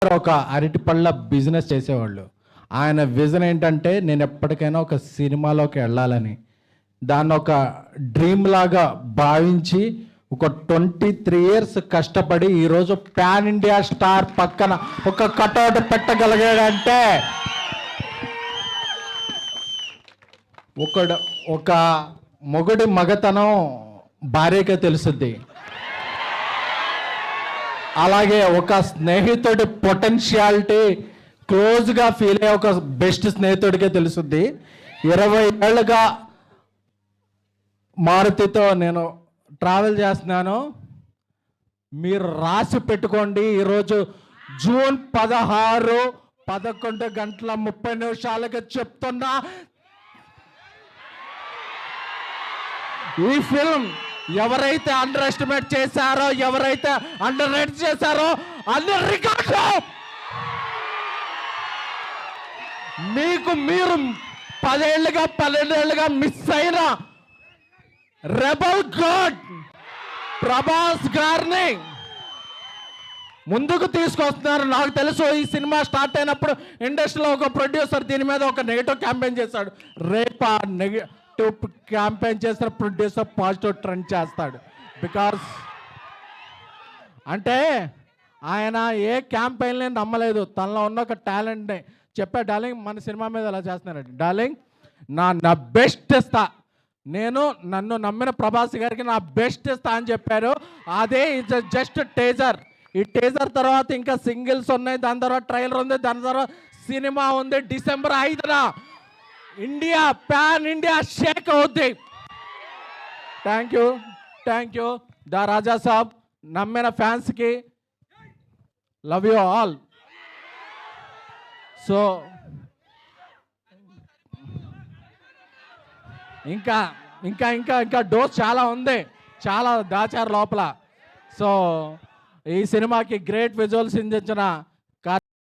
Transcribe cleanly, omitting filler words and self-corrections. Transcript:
ఒక అరటిపళ్ళ బిజినెస్ చేసేవాళ్ళు. ఆయన విజన్ ఏంటంటే నేను ఎప్పటికైనా ఒక సినిమాలోకి వెళ్ళాలని, దాన్ని ఒక డ్రీమ్ లాగా భావించి ఒక 23 ఇయర్స్ కష్టపడి ఈరోజు పాన్ ఇండియా స్టార్ పక్కన ఒక కటౌట్ పెట్టగలిగాడంటే ఒక మొగుడి మగతనం భార్యకే తెలుసుద్ది. అలాగే ఒక స్నేహితుడి పొటెన్షియాలిటీ క్లోజ్గా ఫీల్ అయ్యే ఒక బెస్ట్ స్నేహితుడికే తెలుసుద్ది. 20 ఏళ్ళుగా మారుతితో నేను ట్రావెల్ చేస్తున్నాను. మీరు రాసి పెట్టుకోండి, ఈరోజు జూన్ 16 11:30 చెప్తున్నా, ఈ ఫిల్మ్ ఎవరైతే అండర్ ఎస్టిమేట్ చేశారో, ఎవరైతే అండర్ రేట్ చేశారో అన్ని రికార్డులు మీకు మీరు 12 ఏళ్ళుగా మిస్ అయిన రెబల్ గాడ్ ప్రభాస్ గారిని ముందుకు తీసుకొస్తున్నారు. నాకు తెలుసు ఈ సినిమా స్టార్ట్ అయినప్పుడు ఇండస్ట్రీలో ఒక ప్రొడ్యూసర్ దీని మీద ఒక నెగిటివ్ క్యాంపెయిన్ చేశాడు. రేపు ఆ నెగిటివ్ క్యాంపెయిన్ చేసిన ప్రొడ్యూసర్ పాజిటివ్ ట్రెండ్ చేస్తాడు. బికాస్ అంటే ఆయన ఏ క్యాంపెయిన్ని నమ్మలేదు, తనలో ఉన్న ఒక టాలెంట్ని చెప్పా. డార్లింగ్ మన సినిమా మీద ఎలా చేస్తున్నారండి, డార్లింగ్ నా బెస్ట్ ఇస్తా, నేను నన్ను నమ్మిన ప్రభాస్ గారికి నా బెస్ట్ ఇస్తా అని చెప్పారు. అదే ఇట్స్ జస్ట్ టేజర్. ఈ టేజర్ తర్వాత ఇంకా సింగిల్స్ ఉన్నాయి, దాని తర్వాత ట్రైలర్ ఉంది, దాని తర్వాత సినిమా ఉంది. డిసెంబర్ 5న ఇండియా పాన్ ఇండియా షేక్ అవుద్ది. Thank you the Raja Saab. నమ్మిన ఫ్యాన్స్కి లవ్ యూ ఆల్. సో ఇంకా ఇంకా ఇంకా ఇంకా డోస్ చాలా ఉంది, చాలా దాచారు లోపల. సో ఈ సినిమాకి గ్రేట్ విజువల్స్ అందించిన